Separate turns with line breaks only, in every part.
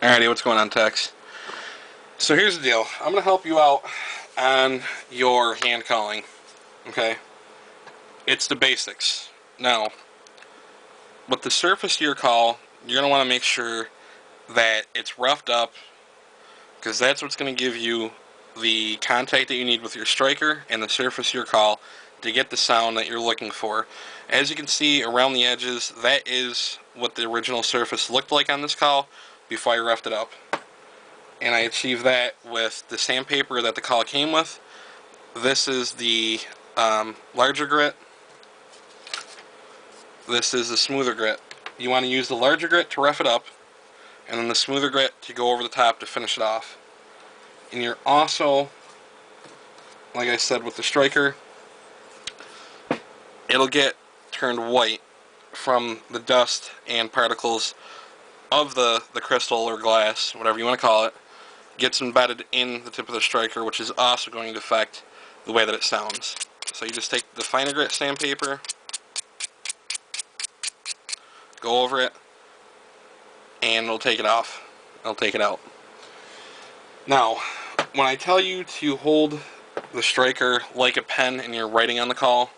Alrighty, what's going on, Tex? So here's the deal. I'm going to help you out on your hand calling, okay? It's the basics. Now, with the surface of your call, you're going to want to make sure that it's roughed up, because that's what's going to give you the contact that you need with your striker and the surface of your call to get the sound that you're looking for. As you can see around the edges, that is what the original surface looked like on this call before I roughed it up. And I achieved that with the sandpaper that the call came with. This is the larger grit. This is the smoother grit. You want to use the larger grit to rough it up, and then the smoother grit to go over the top to finish it off. And you're also, like I said with the striker, it'll get turned white from the dust and particles of the crystal or glass, whatever you want to call it, gets embedded in the tip of the striker, which is also going to affect the way that it sounds. So you just take the finer grit sandpaper, go over it, and it'll take it off. It'll take it out. Now, when I tell you to hold the striker like a pen and you're writing on the call,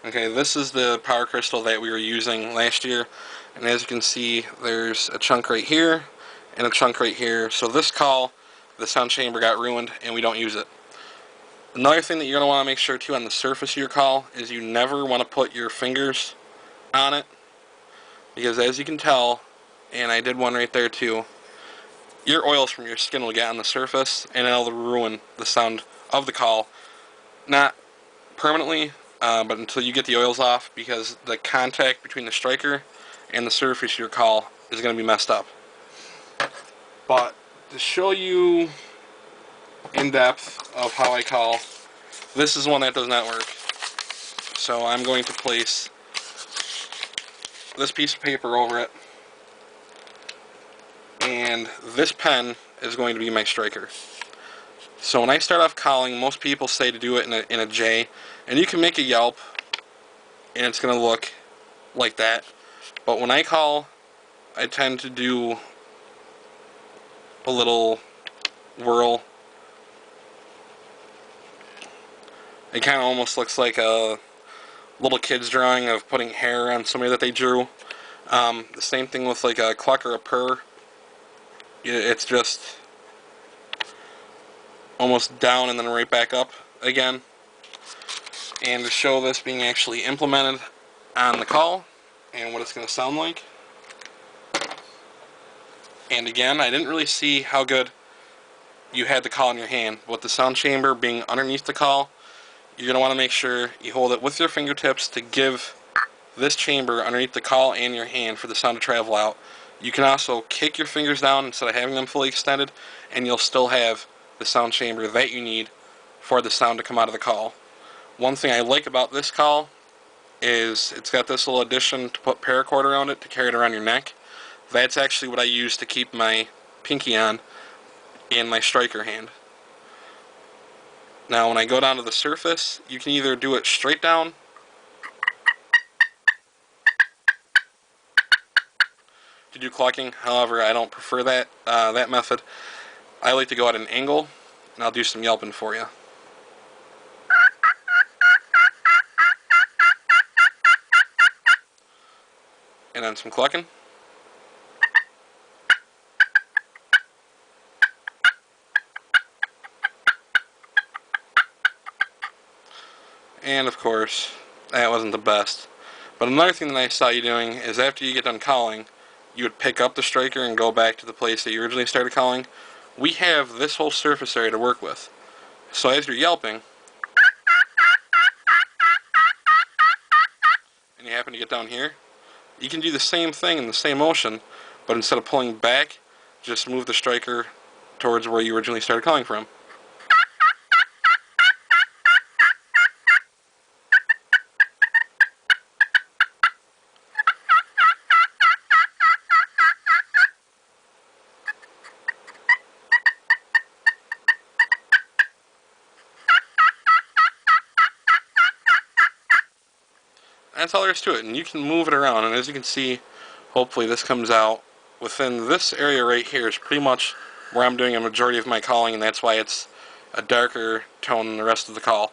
okay, this is the power crystal that we were using last year, and as you can see, there's a chunk right here and a chunk right here. So this call, the sound chamber got ruined and we don't use it. Another thing that you're going to want to make sure too on the surface of your call is you never want to put your fingers on it, because as you can tell, and I did one right there too, your oils from your skin will get on the surface and it'll ruin the sound of the call. Not permanently, but until you get the oils off, because the contact between the striker and the surface of your call is going to be messed up. But to show you in depth of how I call, this is one that does not work. So I'm going to place this piece of paper over it, and this pen is going to be my striker. So when I start off calling, most people say to do it in a J, and you can make a yelp and it's going to look like that. But when I call, I tend to do a little whirl. It kind of almost looks like a little kid's drawing of putting hair on somebody that they drew. The same thing with like a cluck or a purr. It's just almost down and then right back up again. And to show this being actually implemented on the call and what it's going to sound like. And again, I didn't really see how good you had the call in your hand. With the sound chamber being underneath the call, you're going to want to make sure you hold it with your fingertips to give this chamber underneath the call and your hand for the sound to travel out. You can also kick your fingers down instead of having them fully extended, and you'll still have the sound chamber that you need for the sound to come out of the call. One thing I like about this call is it's got this little addition to put paracord around it to carry it around your neck. That's actually what I use to keep my pinky on in my striker hand. Now when I go down to the surface, you can either do it straight down to do clucking. However, I don't prefer that method. I like to go at an angle, and I'll do some yelping for you. And then some clucking. And of course, that wasn't the best. But another thing that I saw you doing is after you get done calling, you would pick up the striker and go back to the place that you originally started calling. We have this whole surface area to work with. So as you're yelping, and you happen to get down here, you can do the same thing in the same motion, but instead of pulling back, just move the striker towards where you originally started calling from. That's all there is to it, and you can move it around, and as you can see, hopefully this comes out within this area right here is pretty much where I'm doing a majority of my calling, and that's why it's a darker tone than the rest of the call.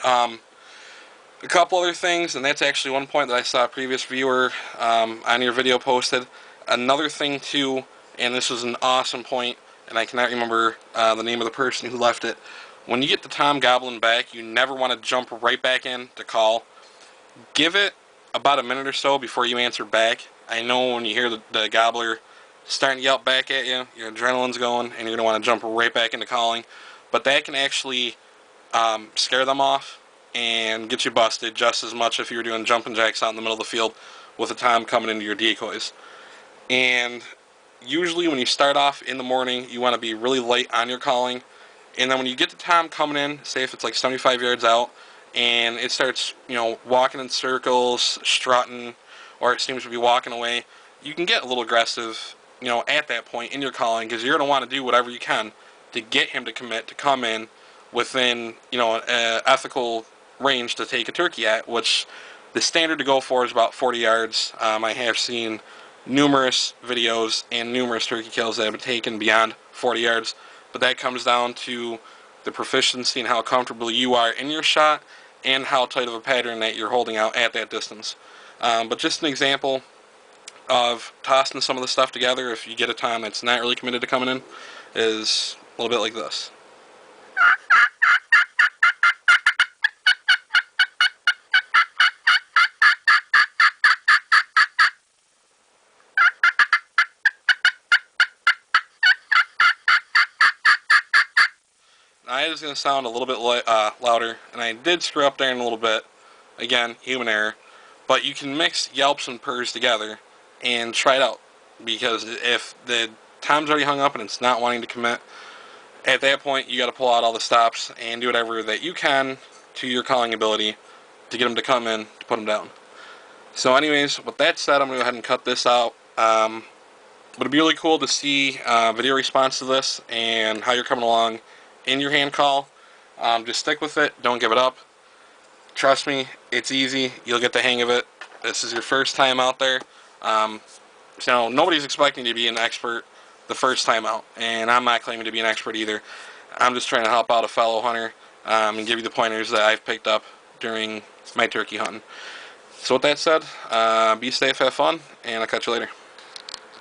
A couple other things, and that's actually one point that I saw a previous viewer on your video posted. Another thing too, and this was an awesome point, and I cannot remember the name of the person who left it. When you get the tom gobbling back, you never want to jump right back in to call. Give it about a minute or so before you answer back. I know when you hear the gobbler starting to yelp back at you, your adrenaline's going, and you're going to want to jump right back into calling. But that can actually scare them off and get you busted just as much if you were doing jumping jacks out in the middle of the field with a tom coming into your decoys. And usually when you start off in the morning, you want to be really light on your calling. And then when you get the tom coming in, say if it's like 75 yards out, and it starts, walking in circles, strutting, or it seems to be walking away, you can get a little aggressive, at that point in your calling, because you're going to want to do whatever you can to get him to commit to come in within, an ethical range to take a turkey at, which the standard to go for is about 40 yards. I have seen numerous videos and numerous turkey kills that have been taken beyond 40 yards, but that comes down to the proficiency and how comfortable you are in your shot and how tight of a pattern that you're holding out at that distance. But just an example of tossing some of the stuff together, if you get a tom that's not really committed to coming in, is a little bit like this. Now, it is going to sound a little bit louder, and I did screw up there in a little bit. Again, human error. But you can mix yelps and purrs together and try it out. Because if the tom's already hung up and it's not wanting to commit, at that point you got to pull out all the stops and do whatever that you can to your calling ability to get them to come in, to put them down. So anyways, with that said, I'm going to go ahead and cut this out. But it'd be really cool to see video response to this and how you're coming along in your hand call. Just stick with it. Don't give it up. Trust me, it's easy. You'll get the hang of it. This is your first time out there. So nobody's expecting to be an expert the first time out, and I'm not claiming to be an expert either. I'm just trying to help out a fellow hunter and give you the pointers that I've picked up during my turkey hunting. So with that said, be safe, have fun, and I'll catch you later.